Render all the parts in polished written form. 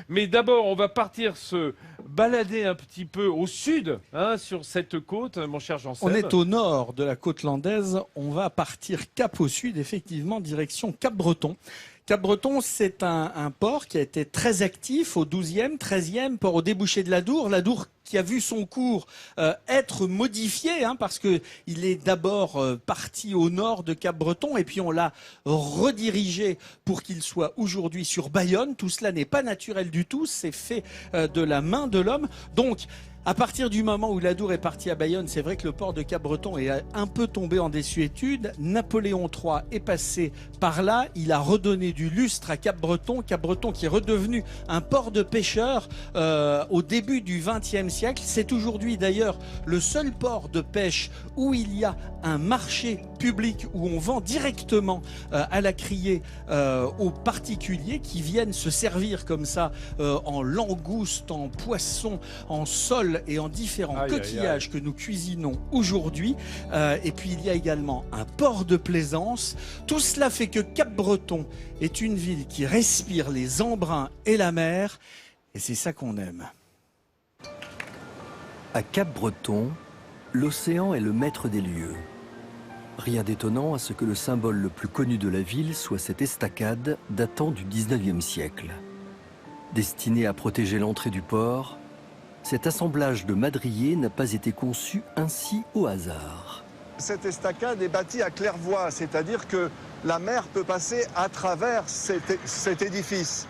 Mais d'abord, on va partir se balader un petit peu au sud, hein, sur cette côte, mon cher Janssen. On est au nord de la côte landaise. On va partir cap au sud, effectivement, direction Cap-Breton. Cap-Breton, c'est un port qui a été très actif au 12e, 13e, port au débouché de l'Adour. L'Adour qui a vu son cours être modifié, hein, parce que il est d'abord parti au nord de Cap-Breton et puis on l'a redirigé pour qu'il soit aujourd'hui sur Bayonne. Tout cela n'est pas naturel du tout, c'est fait de la main de l'homme. Donc, à partir du moment où l'Adour est parti à Bayonne, c'est vrai que le port de Cap-Breton est un peu tombé en désuétude. Napoléon III est passé par là. Il a redonné du lustre à Cap-Breton. Cap-Breton qui est redevenu un port de pêcheurs au début du XXe siècle. C'est aujourd'hui d'ailleurs le seul port de pêche où il y a un marché public où on vend directement à la criée aux particuliers qui viennent se servir comme ça en langoustes, en poissons, en sole et en différents coquillages que nous cuisinons aujourd'hui. Et puis il y a également un port de plaisance. Tout cela fait que Cap-Breton est une ville qui respire les embruns et la mer. Et c'est ça qu'on aime. À Cap-Breton, l'océan est le maître des lieux. Rien d'étonnant à ce que le symbole le plus connu de la ville soit cette estacade datant du 19e siècle. Destinée à protéger l'entrée du port, cet assemblage de madriers n'a pas été conçu ainsi au hasard. Cette estacade est bâtie à claire-voie, c'est-à-dire que la mer peut passer à travers cet édifice.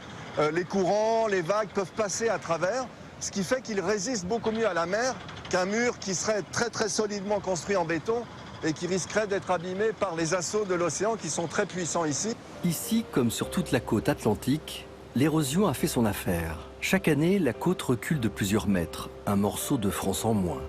Les courants, les vagues peuvent passer à travers, ce qui fait qu'il résiste beaucoup mieux à la mer qu'un mur qui serait très très solidement construit en béton et qui risquerait d'être abîmé par les assauts de l'océan qui sont très puissants ici. Ici, comme sur toute la côte atlantique, l'érosion a fait son affaire. Chaque année, la côte recule de plusieurs mètres, un morceau de France en moins.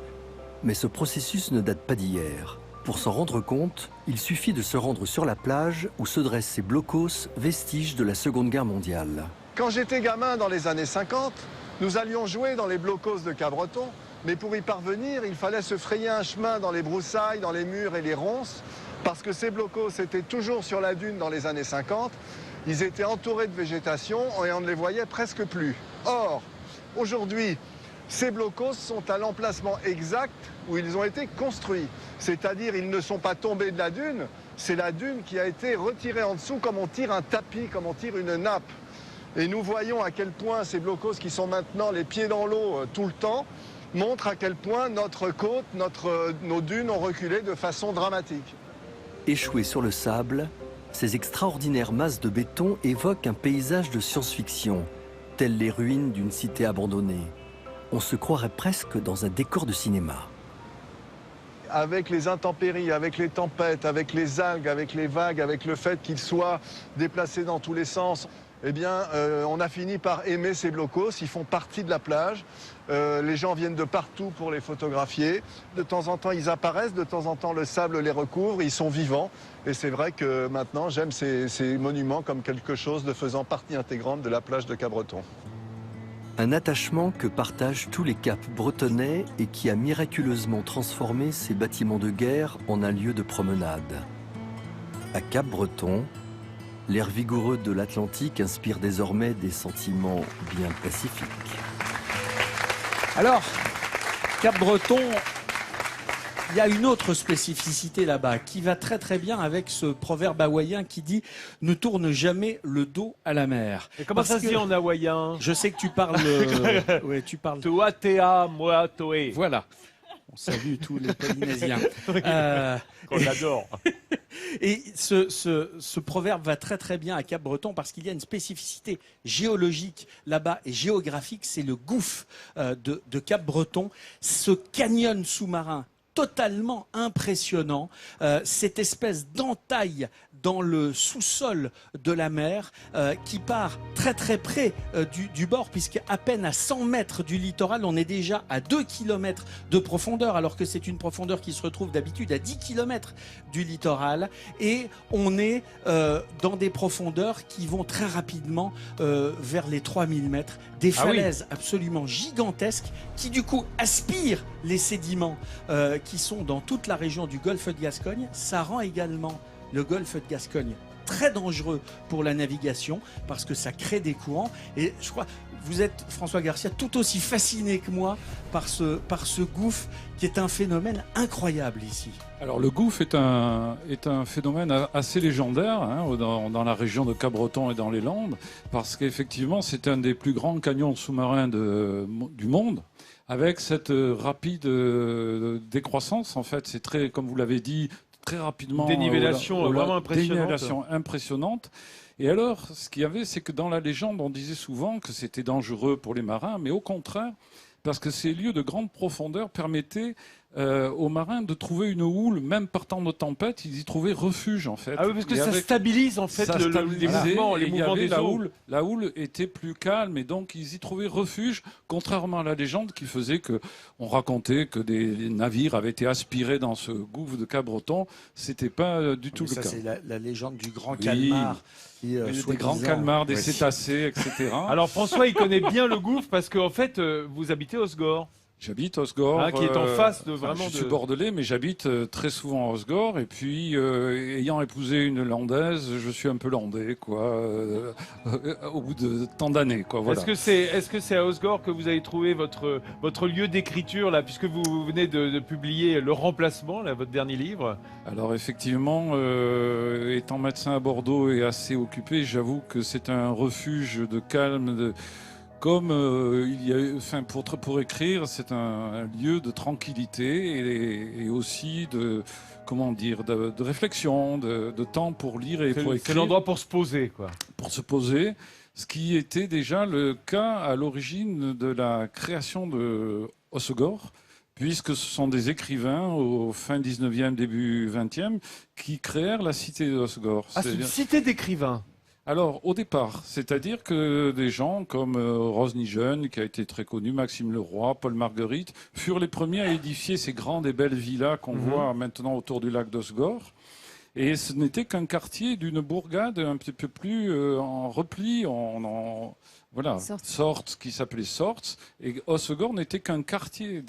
Mais ce processus ne date pas d'hier. Pour s'en rendre compte, il suffit de se rendre sur la plage où se dressent ces blocos, vestiges de la Seconde Guerre mondiale. Quand j'étais gamin dans les années 50, nous allions jouer dans les blocos de Cap-Breton, mais pour y parvenir, il fallait se frayer un chemin dans les broussailles, dans les murs et les ronces, parce que ces blocos étaient toujours sur la dune dans les années 50. Ils étaient entourés de végétation et on ne les voyait presque plus. Or, aujourd'hui, ces blocos sont à l'emplacement exact où ils ont été construits. C'est-à-dire, ils ne sont pas tombés de la dune, c'est la dune qui a été retirée en dessous comme on tire un tapis, comme on tire une nappe. Et nous voyons à quel point ces blocos qui sont maintenant les pieds dans l'eau tout le temps, montrent à quel point notre côte, nos dunes ont reculé de façon dramatique. Échoués sur le sable, ces extraordinaires masses de béton évoquent un paysage de science-fiction, telles les ruines d'une cité abandonnée. On se croirait presque dans un décor de cinéma. Avec les intempéries, avec les tempêtes, avec les algues, avec les vagues, avec le fait qu'ils soient déplacés dans tous les sens, eh bien, on a fini par aimer ces blocos. Ils font partie de la plage. Les gens viennent de partout pour les photographier. De temps en temps, ils apparaissent. De temps en temps, le sable les recouvre. Ils sont vivants. Et c'est vrai que maintenant, j'aime ces monuments comme quelque chose de faisant partie intégrante de la plage de Cap-Breton. Un attachement que partagent tous les Caps bretonnais et qui a miraculeusement transformé ces bâtiments de guerre en un lieu de promenade. À Cap-Breton, l'air vigoureux de l'Atlantique inspire désormais des sentiments bien pacifiques. Alors, Cap-Breton, il y a une autre spécificité là-bas qui va très très bien avec ce proverbe hawaïen qui dit « Ne tourne jamais le dos à la mer ». Et comment ça se dit en hawaïen? Je sais que tu parles... ouais, tu parles... Toatea moa toe. Voilà. On salue tous les Polynésiens. Qu'on adore. Et ce proverbe va très très bien à Cap-Breton parce qu'il y a une spécificité géologique là-bas et géographique, c'est le gouffre de Cap-Breton, ce canyon sous-marin totalement impressionnant, cette espèce d'entaille dans le sous-sol de la mer qui part très très près du bord, puisqu'à peine à 100 mètres du littoral, on est déjà à 2 km de profondeur, alors que c'est une profondeur qui se retrouve d'habitude à 10 km du littoral, et on est dans des profondeurs qui vont très rapidement vers les 3000 mètres, des falaises absolument gigantesques qui du coup aspirent les sédiments qui sont dans toute la région du golfe de Gascogne. Ça rend également le golfe de Gascogne très dangereux pour la navigation parce que ça crée des courants. Et je crois, vous êtes, François Garcia, tout aussi fasciné que moi par ce gouffre qui est un phénomène incroyable ici. Alors le gouffre est un phénomène assez légendaire dans la région de Cap-Breton et dans les Landes, parce qu'effectivement c'est un des plus grands canyons sous-marins du monde, avec cette rapide décroissance en fait. C'est très, comme vous l'avez dit, très rapidement. Dénivellation vraiment impressionnante. Dénivellation impressionnante. Et alors, ce qu'il y avait, c'est que dans la légende, on disait souvent que c'était dangereux pour les marins, mais au contraire, parce que ces lieux de grande profondeur permettaient aux marins de trouver une houle, même partant de tempête, ils y trouvaient refuge en fait. Ah oui, parce que et ça stabilise en fait les mouvements des eaux. La houle était plus calme et donc ils y trouvaient refuge, contrairement à la légende qui faisait que on racontait que des navires avaient été aspirés dans ce gouffre de Cap-Breton. C'était pas du tout le cas. Ça c'est la légende du grand calmar. Des grands calmars, des cétacés, etc. Alors François, il connaît bien le gouffre parce qu'en fait, vous habitez Osgore. J'habite Osgore, qui est en face de vraiment. Je suis bordelais, mais j'habite très souvent à Osgore. Et puis, ayant épousé une landaise, je suis un peu landais, quoi. Au bout de tant d'années, quoi. Voilà. Est-ce que c'est à Osgore que vous avez trouvé votre lieu d'écriture là, puisque vous venez de publier Le Remplacement, là, votre dernier livre? Alors effectivement, étant médecin à Bordeaux et assez occupé, j'avoue que c'est un refuge de calme. Comme il y a, enfin, pour écrire, c'est un lieu de tranquillité et aussi de, comment dire, de réflexion, de temps pour lire et pour écrire. C'est l'endroit pour se poser, quoi. Pour se poser, ce qui était déjà le cas à l'origine de la création de Hossegor, puisque ce sont des écrivains au fin 19e, début 20e, qui créèrent la cité de Hossegor. Ah, c'est une cité d'écrivains. Alors, au départ, c'est-à-dire que des gens comme Rose Nijeune, qui a été très connu, Maxime Leroy, Paul Marguerite, furent les premiers à édifier ces grandes et belles villas qu'on voit maintenant autour du lac d'Osgore. Et ce n'était qu'un quartier d'une bourgade un petit peu plus en repli, voilà, Sortes, qui s'appelait Sortes, et Hossegor n'était qu'un quartier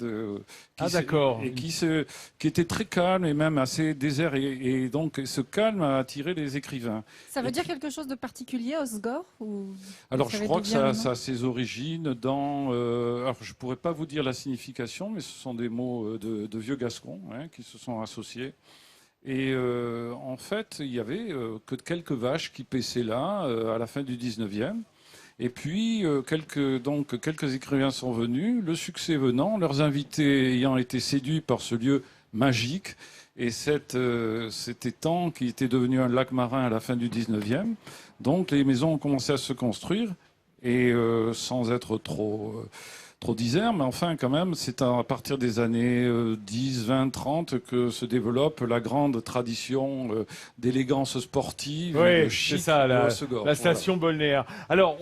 qui était très calme et même assez désert, et donc ce calme a attiré les écrivains. Ça veut dire quelque chose de particulier, Osgore Alors je crois que ça a ses origines dans... alors je pourrais pas vous dire la signification, mais ce sont des mots de vieux gascons qui se sont associés. Et en fait, il y avait que quelques vaches qui paissaient là à la fin du 19e. Et puis, quelques écrivains sont venus, le succès venant, leurs invités ayant été séduits par ce lieu magique et cet étang qui était devenu un lac marin à la fin du 19e. Donc, les maisons ont commencé à se construire, et sans être trop disert, mais enfin, quand même, c'est à partir des années 10, 20, 30 que se développe la grande tradition d'élégance sportive, Oui, chic, c'est ça, la station balnéaire. Alors,